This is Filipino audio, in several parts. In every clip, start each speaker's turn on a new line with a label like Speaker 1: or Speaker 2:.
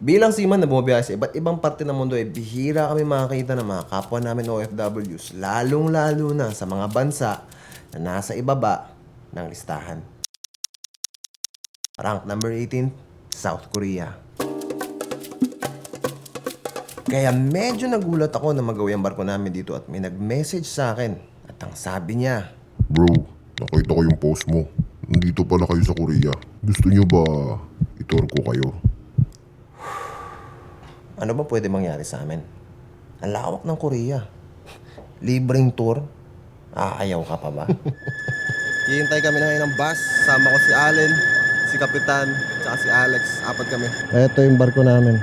Speaker 1: Bilang seaman na bumabiyahe sa iba't ibang parte ng mundo, bihira kami makakita ng mga kapwa namin OFWs, lalong-lalo na sa mga bansa na nasa ibaba ng listahan. Rank number 18, South Korea. Kaya medyo nagulat ako na magawi ang barko namin dito at may nag-message sa akin. At ang sabi niya,
Speaker 2: Bro, nakita ko yung post mo. Nandito pala kayo sa Korea. Gusto nyo ba itour ko kayo?
Speaker 1: ano ba pwede mangyari sa amin? Ang lawak ng Korea. Libreng tour? Aayaw ka pa ba? Hihintay kami na ngayon ng bus. Sama ko si Allen, si Kapitan, tsaka si Alex. Apat kami. Ito yung barko namin.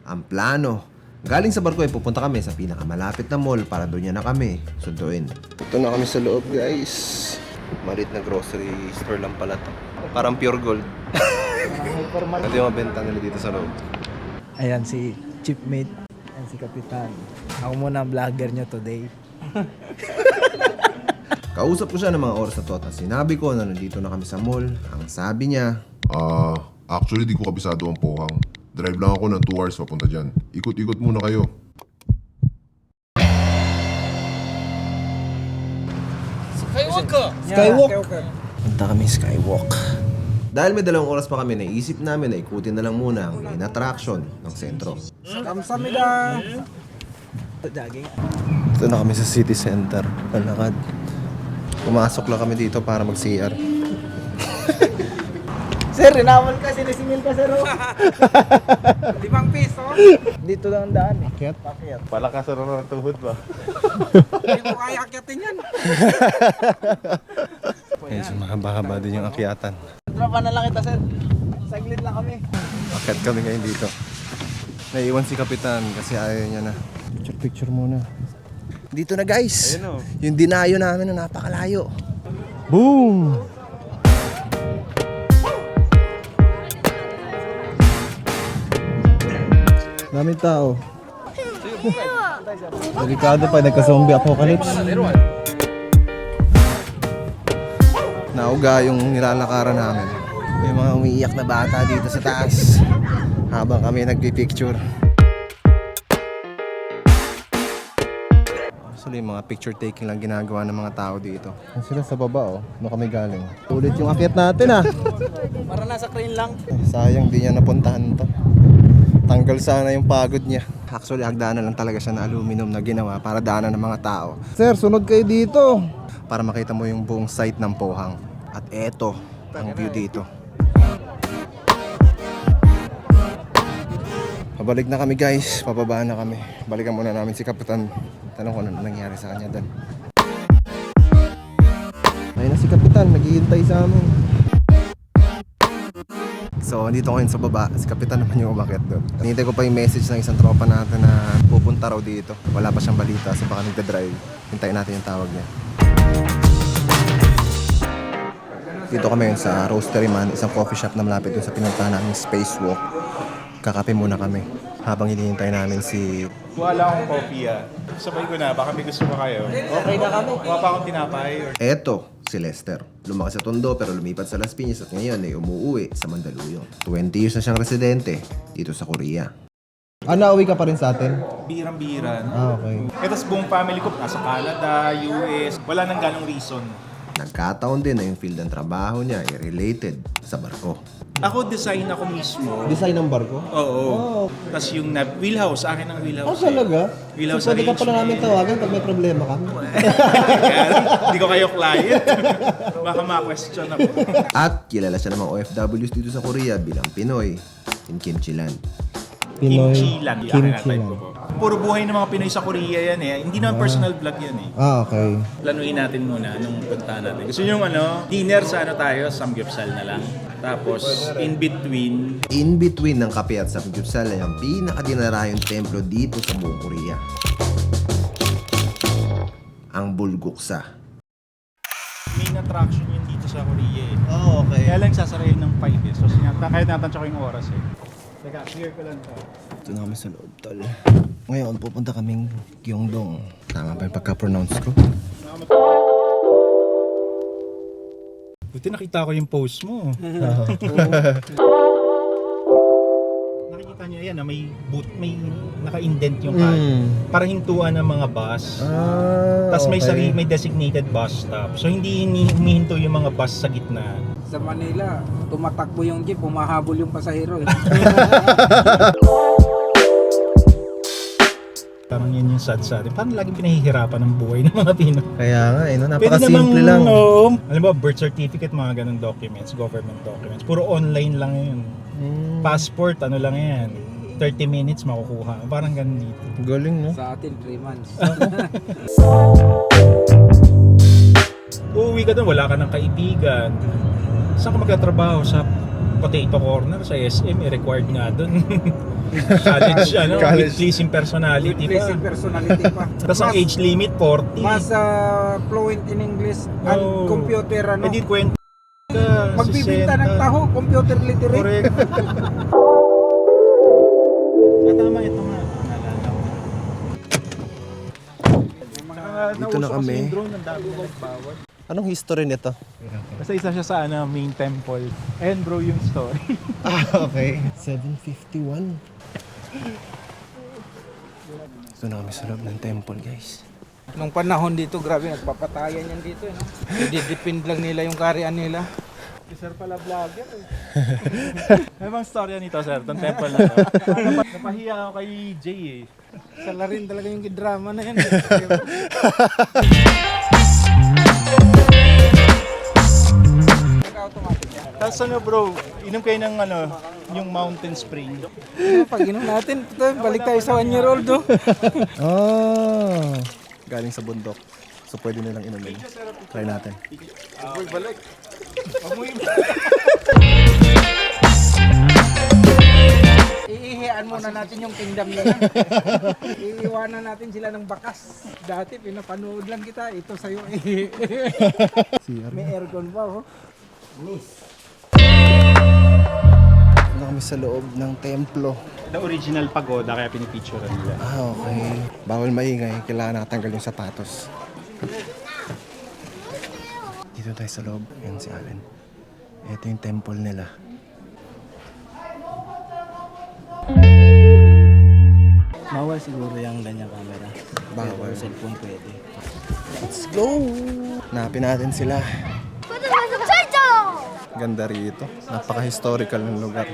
Speaker 1: Ang plano. Galing sa barko ay pupunta kami sa pinakamalapit na mall para doon niya na kami sunduin. Ito na kami sa loob, guys. Malit na grocery store lang pala to. Parang pure gold. Ito yung mabenta nila dito sa loob.
Speaker 3: Ayan si Chipmate. Ayan si Kapitan. Ako muna ang vlogger nyo today.
Speaker 1: Kausap ko siya ng mga oras na to at sinabi ko na nandito na kami sa mall. Ang sabi niya,
Speaker 2: Actually di ko kabisado ang Pohang. Drive lang ako ng 2 hours papunta dyan. Ikot-ikot muna kayo.
Speaker 3: Skywalk!
Speaker 1: punta kami skywalk. Dahil may 2 oras pa kami, naisip namin na ikutin na lang muna ang main attraction ng sentro.
Speaker 3: Kamsamida! Jogging.
Speaker 1: Ito na kami sa city center. Palakad. Pumasok lang kami dito para mag-CR.
Speaker 3: Sir, rinawal ka, sinisingil ka, sir. 5 piso. Dito lang ang daan eh.
Speaker 1: Akyat?
Speaker 3: Akyat.
Speaker 4: Palakasan na ng tuhod ba?
Speaker 3: Hindi ko kaya akyatin yan.
Speaker 1: Medyo mahaba-haba din yung akyatan.
Speaker 3: Tropa na lang kita, sir. Saglit lang kami.
Speaker 1: Akyat kami ngayon dito. Naiwan si Kapitan kasi ayaw niya na. Picture muna. Dito na, guys.
Speaker 4: Ayun, oh.
Speaker 1: Yung dinayo namin na napakalayo. Boom! Daming tao. Delikado pa, nagka-zombie apocalypse. Nauga yung nilalakaran namin. May mga umiiyak na bata dito sa taas habang kami nagpipicture. Actually, mga picture taking lang ginagawa ng mga tao dito. Sila sa baba, oh. Doon kami galing. Ulit yung akyat natin, ah.
Speaker 3: Para nasa crane lang.
Speaker 1: Sayang, di niya napuntahan to. Tanggal sana yung pagod niya. Actually, hagdanan lang talaga siya na aluminum na ginawa para daanan ng mga tao. Sir, sunod kayo dito. Para makita mo yung buong site ng Pohang. At eto, ang view dito. Pabalik na kami, guys. Pababa na kami. Balikan muna namin si Kapitan. Tanong ko ano nangyari sa kanya doon. Ayun na si Kapitan, naghihintay sa amin. So, andito ko ngayon sa baba. Si Kapitan naman yung umakyat doon. Hinihintay ko pa yung message ng isang tropa natin na pupunta raw dito. Wala pa siyang balita so baka nagda-drive. Hintayin natin yung tawag niya. Dito kami yun sa Roastery Man, isang coffee shop na malapit dun sa pinuntahan namin Spacewalk. Kakape muna kami habang hinihintay namin si...
Speaker 4: Wala akong coffee Sabay ko na, baka may gusto pa kayo.
Speaker 3: Okay na kami.
Speaker 4: Wala pa akong tinapay.
Speaker 1: Eto, si Lester. Lumaki sa Tondo pero lumipat sa Las Piñas at ngayon ay umuwi sa Mandaluyong. 20 years na siyang residente dito sa Korea. Nauwi ka pa rin sa atin?
Speaker 4: Birang-bira.
Speaker 1: Okay.
Speaker 4: Tapos buong family ko nasa Canada, US. Wala nang ganong reason.
Speaker 1: Nagkataon din na yung field ng trabaho niya ay related sa barko.
Speaker 4: Ako, design ako mismo.
Speaker 1: Design ng barko?
Speaker 4: Oo. Tapos yung wheelhouse, akin ang wheelhouse.
Speaker 1: Talaga?
Speaker 4: Wheelhouse
Speaker 1: So, pwede ka pala namin
Speaker 4: arrangement.
Speaker 1: tawagan pag may problema ka.
Speaker 4: Hindi ko kayo client. Baka ma-question ako.
Speaker 1: At kilala siya ng mga OFWs dito sa Korea bilang Pinoy in Kimchi Land.
Speaker 4: Kimchi lang.
Speaker 1: Kimchi
Speaker 4: Type
Speaker 1: lang.
Speaker 4: ko po. Puro buhay ng mga Pinoy sa Korea yan eh. Hindi naman personal vlog yan eh.
Speaker 1: Okay.
Speaker 4: Planuin natin muna nung punta natin. Gusto nyo dinner sa tayo, samgyupsal na lang. Tapos, in between,
Speaker 1: In between ng kape at samgyupsal ay ang pinakadinarayong templo dito sa buong Korea. Ang Bulguksa.
Speaker 4: main attraction yun dito sa Korea eh.
Speaker 1: Okay.
Speaker 4: Kaya lang sasara yun ng 5 eh. So, kaya natansya ko yung oras eh. Teka, clear ko lang to.
Speaker 1: Ito na kami sa loob, tol. Ngayon, pupunta kaming Gyeongdong. Tama ba yung pagka-pronounce ko?
Speaker 4: Buti nakita ko yung post mo. Nakikita niyo yan, may naka-indent yung kalye. Parang hintuan ng mga bus. Tapos may designated bus stop. So hindi humihinto yung mga bus sa gitna.
Speaker 3: Sa Manila, tumatakbo yung jeep, humahabol yung pasahero.
Speaker 4: Parang yan yung sad sa atin. Parang laging pinahihirapan ng buhay ng mga Pinoy.
Speaker 1: Kaya nga, no?
Speaker 4: Pwede
Speaker 1: Napakasimple lang.
Speaker 4: Oo. Alam mo, birth certificate, mga ganun documents, government documents. Puro online lang yun. Passport, ano lang yan. 30 minutes makukuha. Parang ganun dito.
Speaker 1: Galing, no?
Speaker 3: Sa atin, 3 months.
Speaker 4: Uuwi ka doon, wala ka ng kaibigan. Saan ka magtatrabaho? Sa potato corner, sa SM, required nga doon. College, with pleasing personality
Speaker 3: With pleasing
Speaker 4: pa.
Speaker 3: personality pa.
Speaker 4: Tapos ang age limit, 40.
Speaker 3: Mas fluent in English and
Speaker 4: Oh.
Speaker 3: computer, ano.
Speaker 4: Eh di kwento ka.
Speaker 3: Magbibinta
Speaker 4: 60.
Speaker 3: ng taho, computer literate.
Speaker 4: Correct. Tama, ito nga. Naalala ko.
Speaker 1: Dito na
Speaker 4: Nauso kasi
Speaker 1: kami.
Speaker 4: yung drone, ang dami na nagbawal.
Speaker 1: Anong history nito?
Speaker 4: Basta isa siya sa main temple. And bro, yung story.
Speaker 1: Okay. 751. Ito na kami sa loob ng temple, guys.
Speaker 3: Nung panahon dito, grabe, nagpapatayan yan dito. No? Didepend lang nila yung karian nila.
Speaker 4: Si sir pala vlogger eh. Ano bang storya nito sir? Itong temple na to. Napahiya ako kay Jay eh.
Speaker 3: Sala rin talaga yung drama na yan. Nag-automatic yan.
Speaker 4: Tapos ano bro, inom kayo ng yung mountain spring.
Speaker 3: Pag inom natin, ito, balik tayo sa 1 year old.
Speaker 1: Galing sa bundok. So pwede nilang inumin. Try natin.
Speaker 3: Iihian muna natin yung kingdom nila. Iiwanan natin sila ng bakas. Dati pinapanood lang kita, ito sa'yo. May aircon pa, oh.
Speaker 1: Ito na kami sa loob ng templo.
Speaker 4: The original pagoda kaya pinipicturean nila.
Speaker 1: Okay. Bawal maingay. Kailangan nakatanggal yung sapatos. Dito tayo sa loob. Yan si Allen. Ito yung temple nila.
Speaker 5: Bawal siguro yung ganyang camera.
Speaker 1: Bawal.
Speaker 5: Pero cellphone pwede.
Speaker 1: Let's go! Hanapin natin sila. Ganda rito. Napaka-historical ng lugar.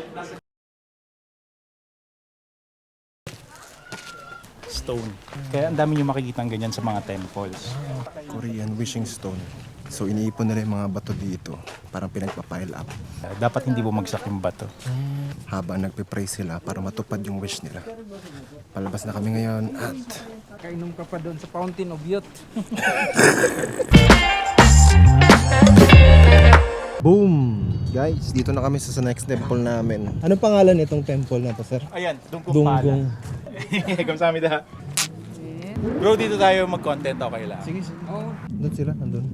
Speaker 4: Stone. Kaya ang dami nyo makikita ganyan sa mga temples.
Speaker 1: Korean wishing stone. So iniipon nila yung mga bato dito. Parang pinagpa-pile up.
Speaker 4: Dapat hindi bumagsak yung bato.
Speaker 1: Habang nagpe-pray sila para matupad yung wish nila. Palabas na kami ngayon at
Speaker 3: Kainom ka pa doon sa Fountain of Youth.
Speaker 1: boom! Guys, dito na kami sa next temple namin. Anong pangalan nitong temple na to, sir?
Speaker 4: Ayan, Dungkong Pala. Kamsahamnida. Bro, dito tayo mag-content, okay lang.
Speaker 1: Sige.
Speaker 3: Oh,
Speaker 1: Doon sila, andun.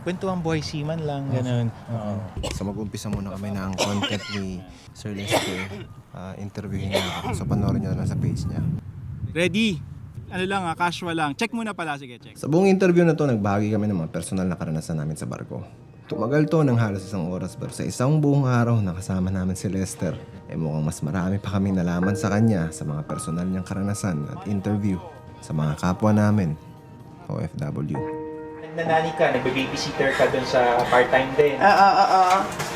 Speaker 4: Kwentuhan buhay seaman lang, ganun. Oo.
Speaker 1: So mag-umpisa muna kami ng content ni Sir Lester. Interviewin niya ako. So panoorin niyo na lang sa page niya.
Speaker 4: Ready? Ano lang casual lang. Check muna pala, sige, check.
Speaker 1: Sa buong interview na to, nagbahagi kami ng mga personal na karanasan namin sa barko. Tumagal to ng halos 1 oras pero sa isang buong araw nakasama namin si Lester. Mukhang mas marami pa kaming nalaman sa kanya sa mga personal niyang karanasan at interview sa mga kapwa namin, OFW.
Speaker 4: Nanani ka, nagbe-babysitter ka dun sa part-time din.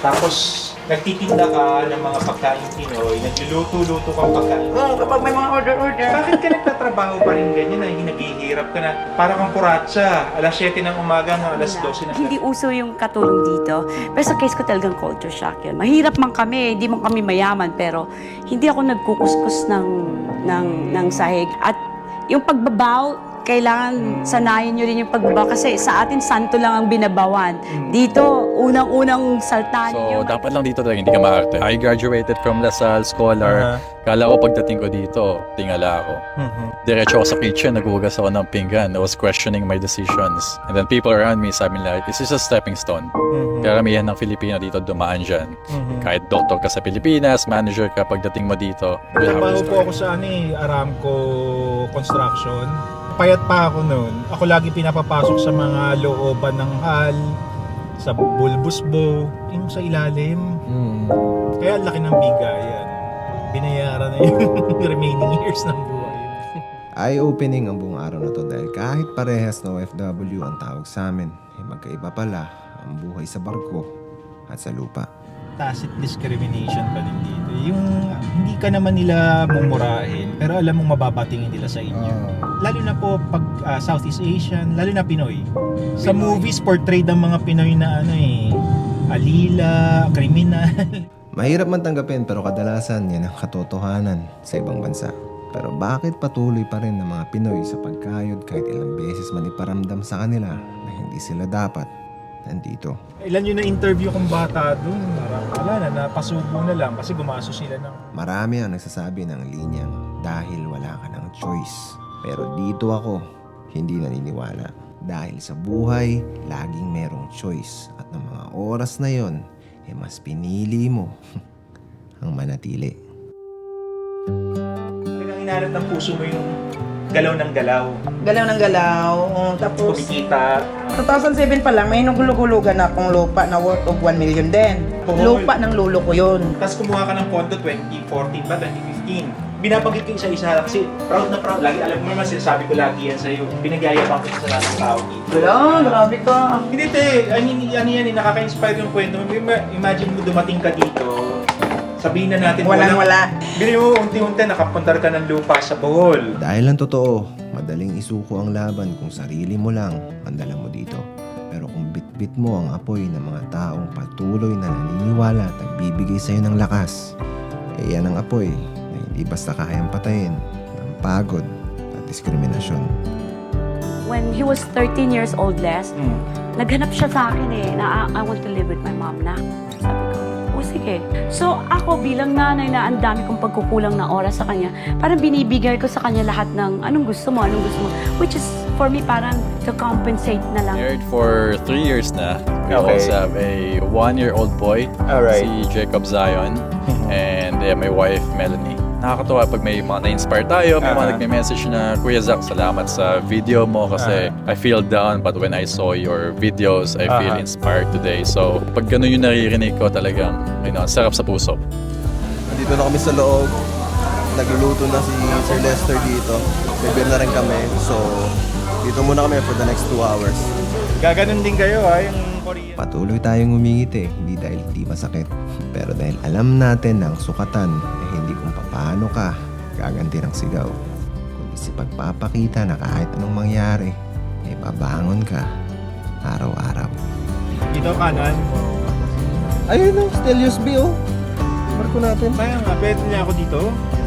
Speaker 4: Tapos, nagtitinda ka ng mga pagkain Pinoy, nagluluto-luto kang pagkain.
Speaker 6: Oo, kapag may mga order-order.
Speaker 4: Bakit ka nagtatrabaho pa rin ganyan na naghihirap ka na? Para kang kuratsa, alas 7 ng umaga hanggang alas 12 na.
Speaker 6: Hindi uso yung katulong dito. Pero sa case ko talagang culture shock yun. Mahirap man kami, hindi man kami mayaman, pero hindi ako nagkukuskus ng sahig. At yung pagbabaw, kailangan sanayin nyo rin yung pagbabaw kasi sa atin santo lang ang binabawan. Dito, unang-unang salta
Speaker 7: So,
Speaker 6: nyo.
Speaker 7: dapat lang dito talaga, hindi ka maarte. I graduated from LaSalle Scholar. Kala ko pagdating ko dito, tingala ako. Diretso ako sa kitchen, naghugas ako ng pinggan. I was questioning my decisions. And then people around me sabi nila, this is a stepping stone. Karamihan ng Filipino dito dumaan dyan. Kahit doktor ka sa Pilipinas, manager ka, pagdating mo dito, you have
Speaker 4: Trabaho
Speaker 7: this
Speaker 4: po ako sa Aramco Construction. Payat pa ako noon. Ako lagi pinapapasok sa mga looban ng hal, sa bulbous bow, yung sa ilalim. Kaya ang laki ng bigayan. Binayaran na yung remaining years ng buhay.
Speaker 1: Eye-opening ang buong araw na to dahil kahit parehas na OFW ang tawag sa amin, magkaiba pala ang buhay sa barko at sa lupa.
Speaker 4: Tacit discrimination pa din dito. Yung hindi ka naman nila mumurahin, pero alam mong mababatingin nila sa inyo. Lalo na po pag Southeast Asian, lalo na Pinoy. Sa movies, portrayed ang mga Pinoy na alila, kriminal.
Speaker 1: Mahirap man tanggapin pero kadalasan yan ang katotohanan sa ibang bansa. Pero bakit patuloy pa rin ng mga Pinoy sa pagkayod kahit ilang beses man iparamdam sa kanila na hindi sila dapat nandito?
Speaker 4: Ilan yung na-interview kong bata dun, parang wala na, napasubo na lang kasi gumaso sila ng...
Speaker 1: Marami ang nagsasabi ng linyang dahil wala ka ng choice. Pero dito ako, hindi naniniwala. Dahil sa buhay, laging merong choice. At ng mga oras na yon, mas pinili mo ang manatili.
Speaker 4: Talagang hinahanap ng puso mo yung galaw ng galaw.
Speaker 8: Galaw ng galaw. Tapos,
Speaker 4: Kumikita.
Speaker 8: 2007 pa lang, may nagulugulugan akong lupa na worth of 1 million din. Lupa ng lolo ko yun.
Speaker 4: Tapos kumuha ka ng pondo 2014 ba, 2015. Binabagit ko isa-isa kasi proud na proud. Lagi, alam mo naman, sinasabi ko lagi yan sa'yo. Pinagyayabang ko sa lahat ng tao dito.
Speaker 8: Wala, grabe ka.
Speaker 4: Hindi te, ano yan, nakaka-inspire yung kwento mo. Imagine mo dumating ka dito, sabihin na natin
Speaker 8: Wala.
Speaker 4: Bili mo unti-unti nakapuntar ka ng lupa sa Bohol.
Speaker 1: Dahil ang totoo, madaling isuko ang laban kung sarili mo lang ang dala mo dito. Pero kung bitbit mo ang apoy ng mga taong patuloy na naniniwala at nagbibigay sa'yo ng lakas, yan ang apoy na hindi basta kayang patayin ng pagod at diskriminasyon.
Speaker 6: When he was 13 years old less, naghanap siya sa akin na I want to live with my mom na. Sabi ko, sige. So ako bilang nanay na ang dami kong pagkukulang na oras sa kanya, parang binibigay ko sa kanya lahat ng anong gusto mo, which is for me parang to compensate na lang.
Speaker 7: Married for 3 years na. We also have a 1-year-old boy,
Speaker 4: Alright.
Speaker 7: si Jacob Zion, and my wife Melanie. Nakakatuwa pag may mga na-inspire tayo, may mga nagme-message na, Kuya Zach, salamat sa video mo kasi I feel down but when I saw your videos, I feel inspired today. So, pag ganun yung naririnig ko talagang, sarap sa puso.
Speaker 1: Nandito na kami sa loob. Nagluluto na si Sir Lester dito. Bibir na rin kami. So, dito muna kami for the next 2 hours.
Speaker 4: Gaganon din kayo yung Korean.
Speaker 1: Patuloy tayong umingiti, hindi dahil hindi masakit, pero dahil alam natin na ang sukatan ay hindi kung paano ka gaganti ng sigaw, kundi si pagpapakita na kahit anong mangyari, ay babangon ka araw-araw.
Speaker 4: Dito kanan.
Speaker 1: Ayun o, still USB o. Marko natin.
Speaker 4: Kaya nga, pwede niya ako dito.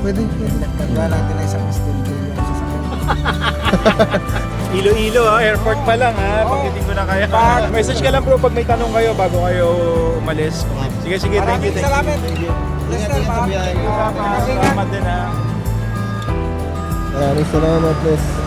Speaker 1: Pwede.
Speaker 3: Ganda natin na isang studio yung sasakyan.
Speaker 4: Iloilo airport pa lang pagdating ko na kaya. Message ka lang bro pag may tanong kayo bago kayo umalis. Sige, thank you.
Speaker 3: Salamat.
Speaker 1: Ingat sa biyahe.
Speaker 4: Salamat din
Speaker 1: Maraming salamat, Les.